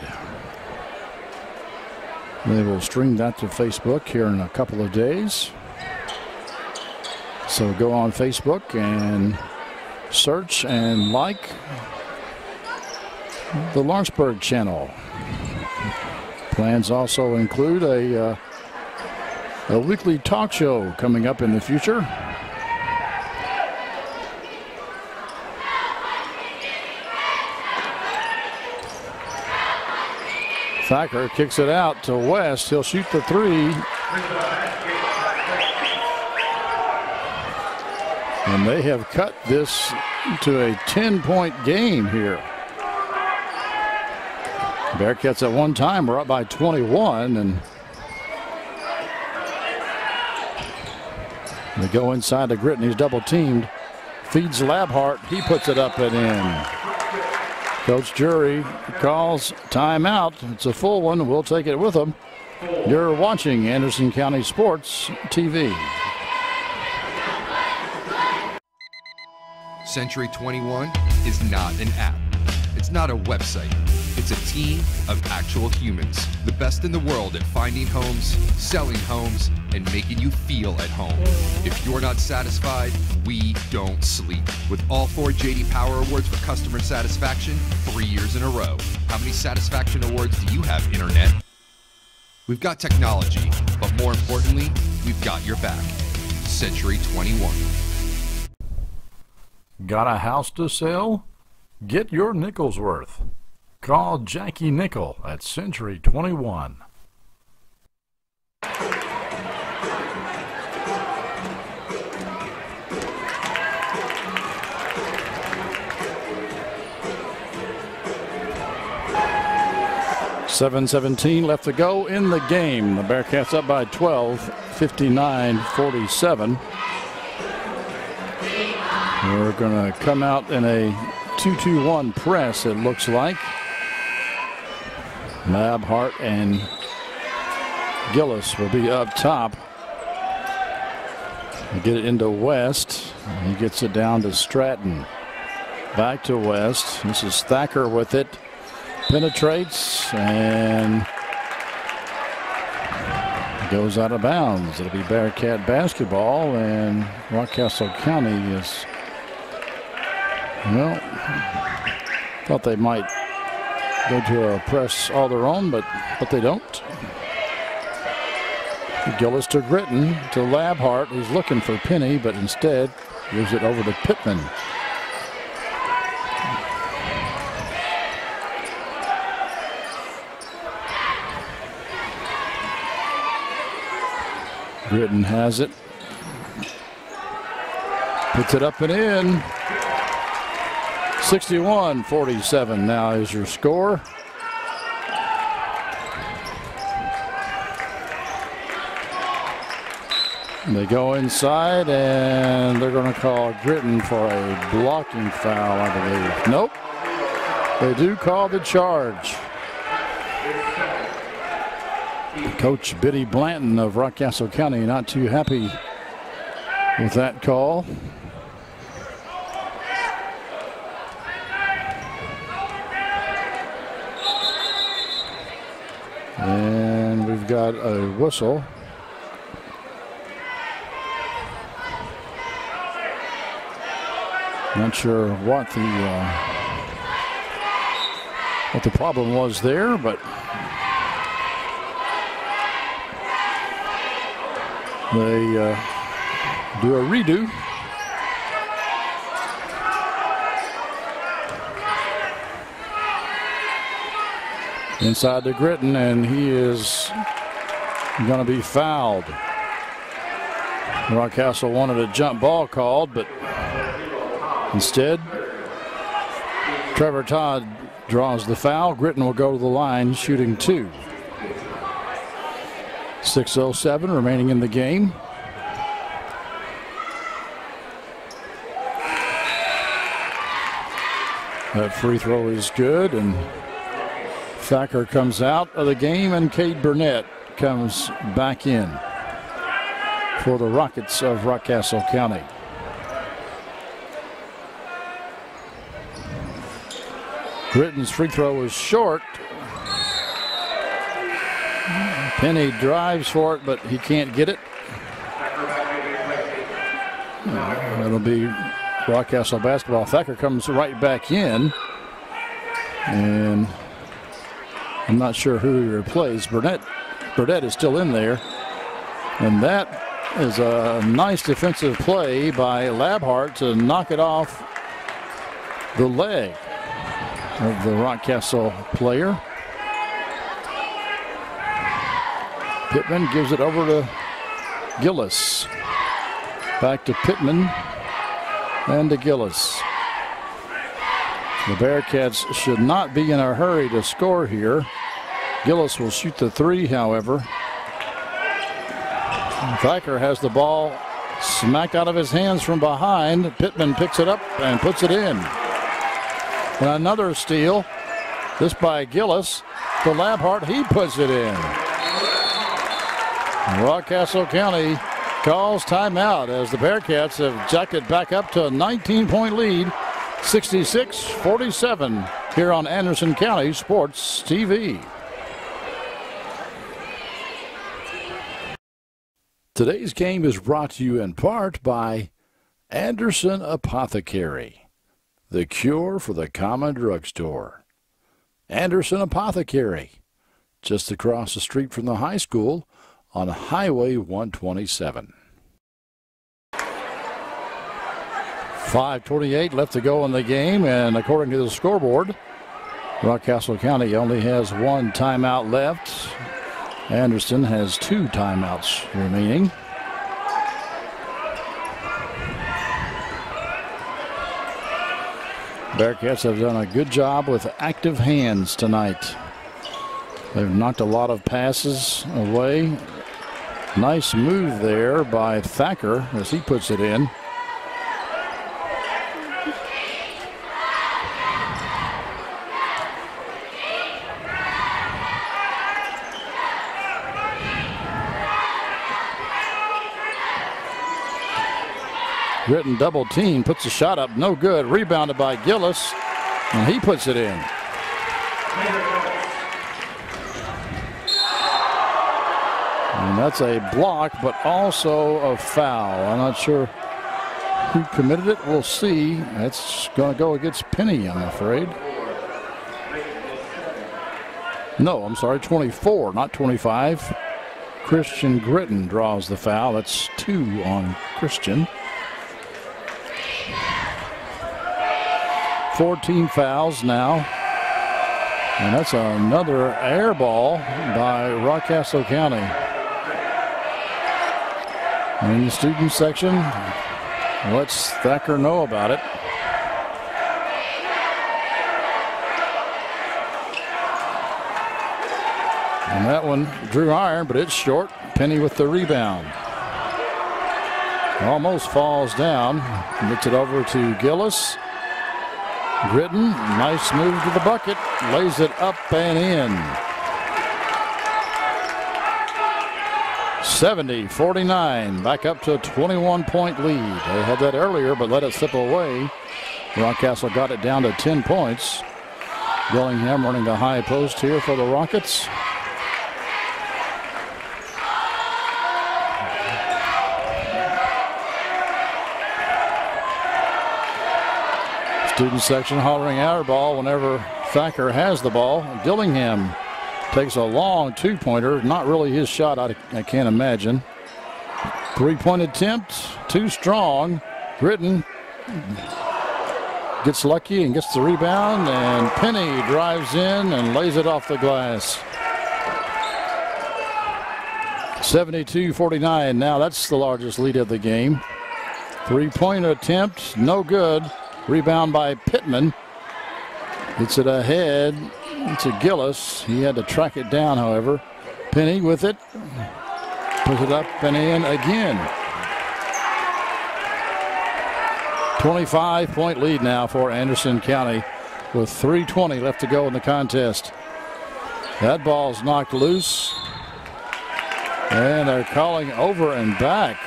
They will stream that to Facebook here in a couple of days. So go on Facebook and search and like the Lawrenceburg Channel. Plans also include a weekly talk show coming up in the future. Thacker kicks it out to West. He'll shoot the three. And they have cut this to a 10-point game here. Bearcats at one time were up by 21, and they go inside to Gritton. He's double teamed. Feeds Labhart. He puts it up and in. Coach Jury calls timeout. It's a full one. We'll take it with them. You're watching Anderson County Sports TV. Century 21 is not an app. It's not a website. It's a team of actual humans. The best in the world at finding homes, selling homes, and making you feel at home. If you're not satisfied, we don't sleep. With all 4 J.D. Power Awards for customer satisfaction, 3 years in a row. How many satisfaction awards do you have, Internet? We've got technology, but more importantly, we've got your back. Century 21. Got a house to sell? Get your nickel's worth. Call Jackie Nickel at Century 21. .717 left to go in the game. The Bearcats up by 12, 59-47. We're going to come out in a 2-2-1 press, it looks like. Labhart and Gillis will be up top. Get it into West. He gets it down to Stratton. Back to West. This is Thacker with it. Penetrates and goes out of bounds. It'll be Bearcat basketball, and Rockcastle County is, well, thought they might go to a press all their own, but they don't. Gillis to Gritton to Labhart. He's looking for Penny, but instead gives it over to Pittman. Gritton has it. Puts it up and in. 61-47 now is your score. They go inside, and they're going to call Gritton for a blocking foul, I believe. Nope. They do call the charge. Coach Biddy Blanton of Rockcastle County not too happy with that call. And we've got a whistle. Not sure what the problem was there, but they do a redo. Inside to Gritton, and he is going to be fouled. Rockcastle wanted a jump ball called, but instead, Trevor Todd draws the foul. Gritton will go to the line, shooting 2. 6:07 remaining in the game. That free throw is good, and Thacker comes out of the game, and Cade Burnett comes back in for the Rockets of Rockcastle County. Gritton's free throw is short. Penny drives for it, but he can't get it. It'll be Rockcastle basketball. Thacker comes right back in, and I'm not sure who he replaced. Burnett is still in there, and that is a nice defensive play by Labhart to knock it off the leg of the Rockcastle player. Pittman gives it over to Gillis. Back to Pittman and to Gillis. The Bearcats should not be in a hurry to score here. Gillis will shoot the 3, however. Thacker has the ball smacked out of his hands from behind. Pittman picks it up and puts it in. And another steal. This by Gillis. To Labhart, he puts it in. Rockcastle County calls timeout as the Bearcats have jacked it back up to a 19-point lead, 66-47 here on Anderson County Sports TV. Today's game is brought to you in part by Anderson Apothecary, the cure for the common drugstore. Anderson Apothecary, just across the street from the high school on Highway 127. 5:28 left to go in the game, and according to the scoreboard, Rockcastle County only has 1 timeout left. Anderson has 2 timeouts remaining. Bearcats have done a good job with active hands tonight. They've knocked a lot of passes away. Nice move there by Thacker as he puts it in. Gritton double team, puts a shot up, no good. Rebounded by Gillis, and he puts it in. And that's a block, but also a foul. I'm not sure who committed it. We'll see. It's going to go against Penny, I'm afraid. No, I'm sorry, 24, not 25. Christian Gritton draws the foul. That's 2 on Christian. 14 fouls now. And that's another air ball by Rockcastle County. In the student section, lets Thacker know about it. And that one drew iron, but it's short. Penny with the rebound. Almost falls down. Gets it over to Gillis. Gritton, nice move to the bucket. Lays it up and in. 70-49. Back up to a 21-point lead. They had that earlier, but let it slip away. Rockcastle got it down to 10 points. Dillingham running the high post here for the Rockets. Student section hollering air ball whenever Thacker has the ball. Dillingham takes a long two-pointer. Not really his shot, I can't imagine. Three-point attempt, too strong. Gritton gets lucky and gets the rebound, and Penny drives in and lays it off the glass. 72-49. Now that's the largest lead of the game. Three-point attempt, no good. Rebound by Pittman. Gets it ahead to Gillis. He had to track it down, however. Penny with it. Puts it up and in again. 25-point lead now for Anderson County with 3:20 left to go in the contest. That ball's knocked loose. And they're calling over and back.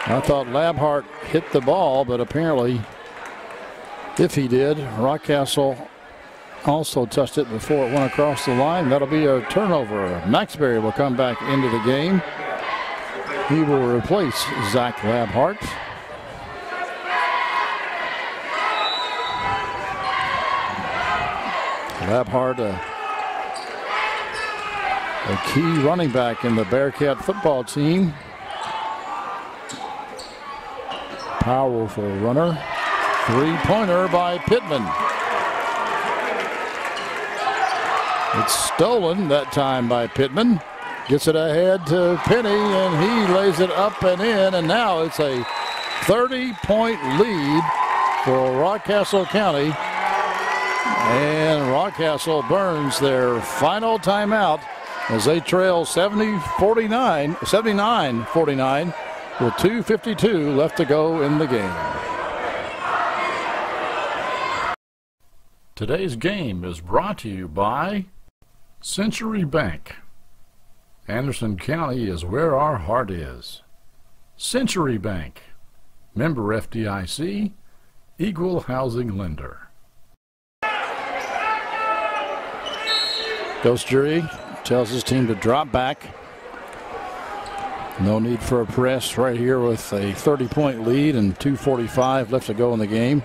I thought Labhart hit the ball, but apparently, if he did, Rockcastle also touched it before it went across the line. That'll be a turnover. Maxbury will come back into the game. He will replace Zach Labhart. Labhart, a key running back in the Bearcat football team. Powerful runner. Three-pointer by Pittman. It's stolen that time by Pittman. Gets it ahead to Penny, and he lays it up and in, and now it's a 30-point lead for Rockcastle County. And Rockcastle burns their final timeout as they trail 79-49 with 2:52 left to go in the game. Today's game is brought to you by Century Bank. Anderson County is where our heart is. Century Bank, member FDIC, equal housing lender. Coach Jury tells his team to drop back. No need for a press right here with a 30-point lead and 2:45 left to go in the game.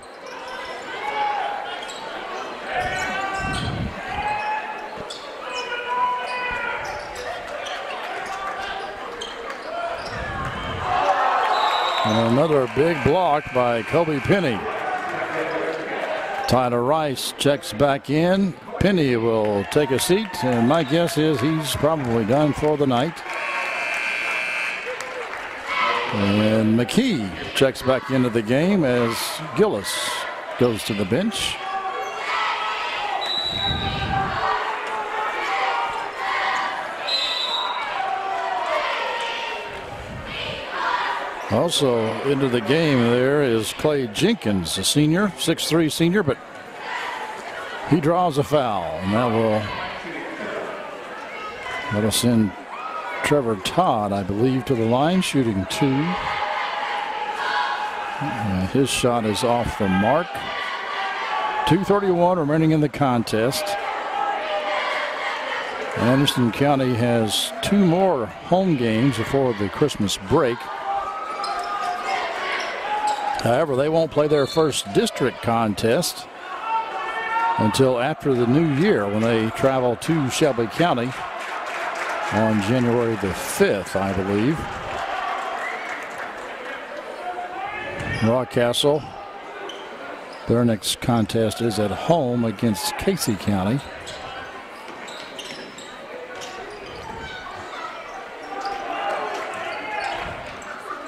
And another big block by Kobe Penny. Tyler Rice checks back in. Penny will take a seat, and my guess is he's probably done for the night. And McKee checks back into the game as Gillis goes to the bench. Also into the game there is Clay Jenkins, a senior, 6'3" senior, but he draws a foul, and that will let us send Trevor Todd, I believe, to the line, shooting 2. And his shot is off the mark. 2:31 remaining in the contest. Anderson County has 2 more home games before the Christmas break. However, they won't play their first district contest until after the new year when they travel to Shelby County on January the 5th, I believe. Rockcastle, their next contest is at home against Casey County.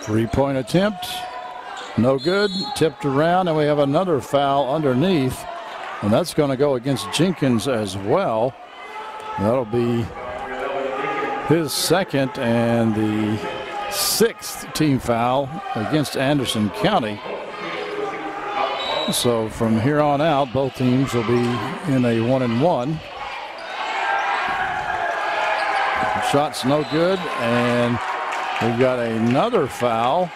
Three-point attempt, no good, tipped around, and we have another foul underneath, and that's going to go against Jenkins as well. That'll be his second and the 6th team foul against Anderson County. So from here on out, both teams will be in a 1-and-1. Shot's no good, and we've got another foul.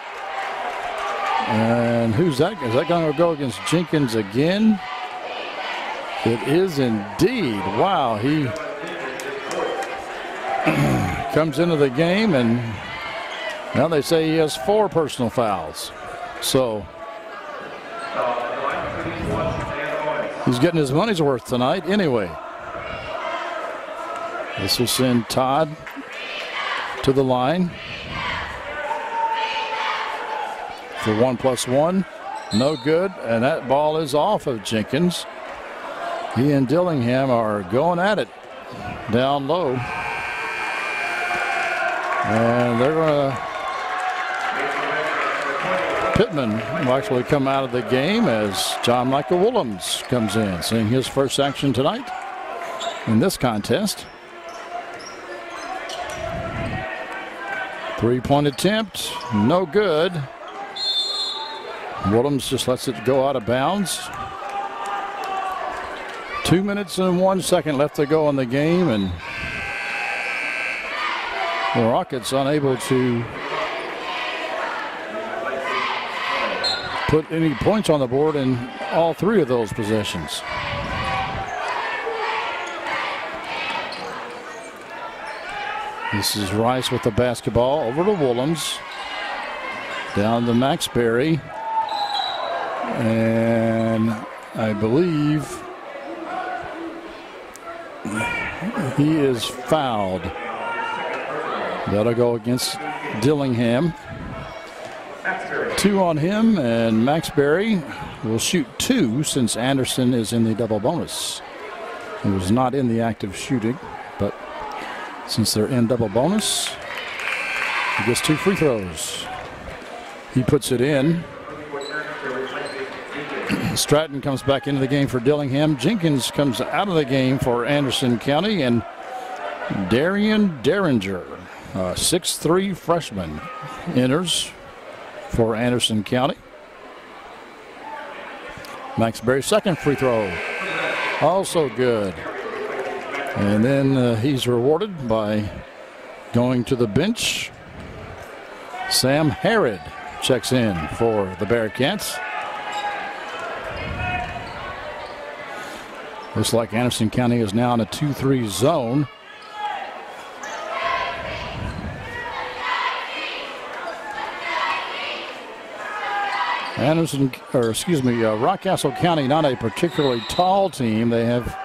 And who's that? Is that going to go against Jenkins again? It is indeed. Wow, he comes into the game, and now they say he has 4 personal fouls. So he's getting his money's worth tonight anyway. This will send Todd to the line for 1+1. No good, and that ball is off of Jenkins. He and Dillingham are going at it down low. And they're going to, Pittman will actually come out of the game as John Michael Willems comes in, seeing his first action tonight in this contest. Three-point attempt, no good. Willems just lets it go out of bounds. 2 minutes and 1 second left to go in the game, and the Rockets unable to put any points on the board in all 3 of those possessions. This is Rice with the basketball over to Willems. Down to Max Berry. And I believe he is fouled. That'll go against Dillingham. 2 on him, and Max Berry will shoot 2 since Anderson is in the double bonus. He was not in the act of shooting, but since they're in double bonus, he gets 2 free throws. He puts it in. Stratton comes back into the game for Dillingham. Jenkins comes out of the game for Anderson County, and Darian Derringer, a 6'3" freshman, enters for Anderson County. Max Berry's second free throw, also good. And then he's rewarded by going to the bench. Sam Harrod checks in for the Bearcats. Looks like Anderson County is now in a 2-3 zone. Rockcastle County, not a particularly tall team. They have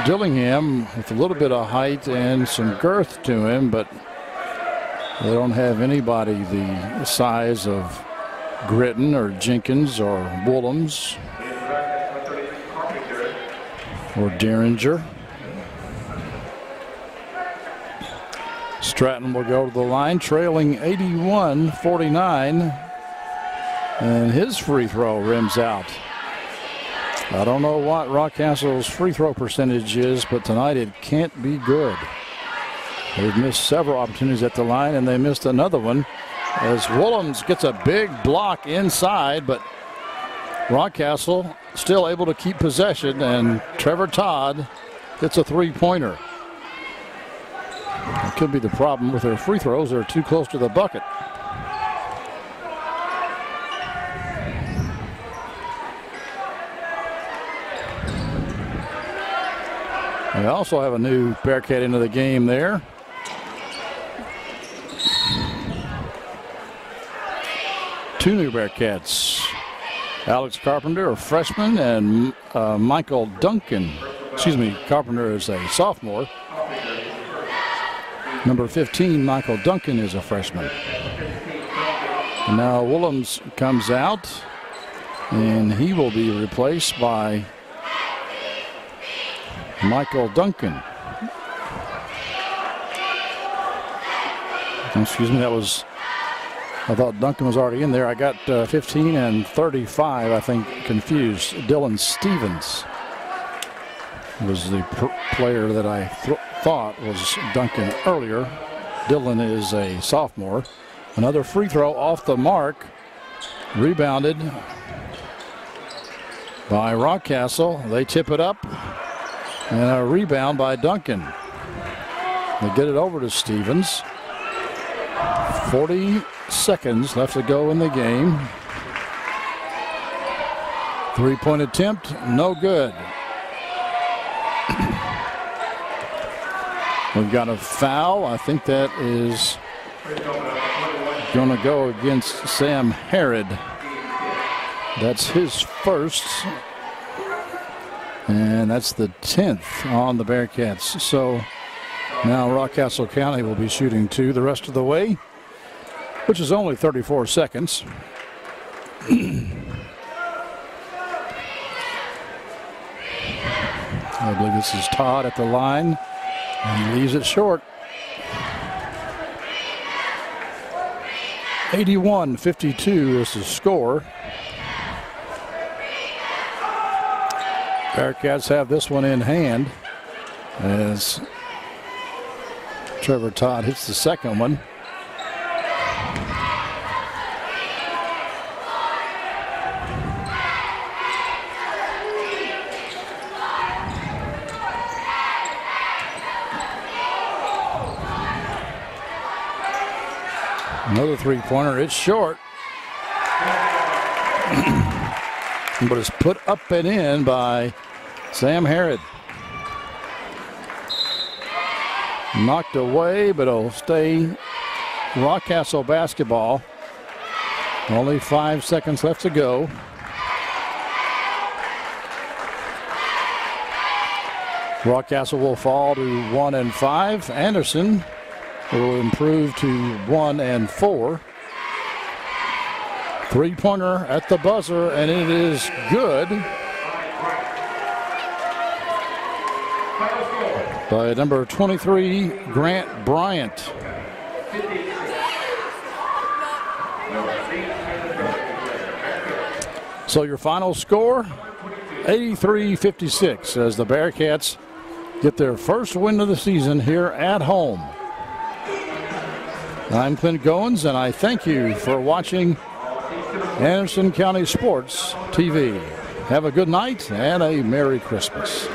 Dillingham with a little bit of height and some girth to him, but they don't have anybody the size of Gritton or Jenkins or Willems or Derringer. Stratton will go to the line, trailing 81-49, and his free throw rims out. I don't know what Rockcastle's free throw percentage is, but tonight it can't be good. They've missed several opportunities at the line, and they missed another one as Willems gets a big block inside, but Rockcastle still able to keep possession, and Trevor Todd hits a three-pointer. It could be the problem with their free throws. They're too close to the bucket. We also have a new Bearcat into the game there. Two new Bearcats. Alex Carpenter, a freshman, and Michael Duncan. Excuse me, Carpenter is a sophomore. Number 15, Michael Duncan, is a freshman. And now Willems comes out, and he will be replaced by Michael Duncan. Excuse me, I thought Duncan was already in there. I got 15 and 35, I think, confused. Dylan Stevens was the player that I thought was Duncan earlier. Dylan is a sophomore. Another free throw off the mark. Rebounded by Rockcastle. They tip it up. And a rebound by Duncan. They get it over to Stevens. 40 seconds left to go in the game. Three-point attempt, no good. We've got a foul. I think that is going to go against Sam Harrod. That's his first. And that's the 10th on the Bearcats. So now Rockcastle County will be shooting two the rest of the way, which is only 34 seconds. I believe this is Todd at the line, and he leaves it short. 81-52 is the score. Bearcats have this one in hand as Trevor Todd hits the second one. Another three-pointer. It's short. But it's put up and in by Sam Harrod. Knocked away, but it'll stay Rockcastle basketball. Only 5 seconds left to go. Rockcastle will fall to 1-5. Anderson will improve to 1-4. Three-pointer at the buzzer, and it is good by number 23, Grant Bryant. So your final score, 83-56, as the Bearcats get their first win of the season here at home. I'm Clint Goins, and I thank you for watching Anderson County Sports TV. Have a good night and a Merry Christmas.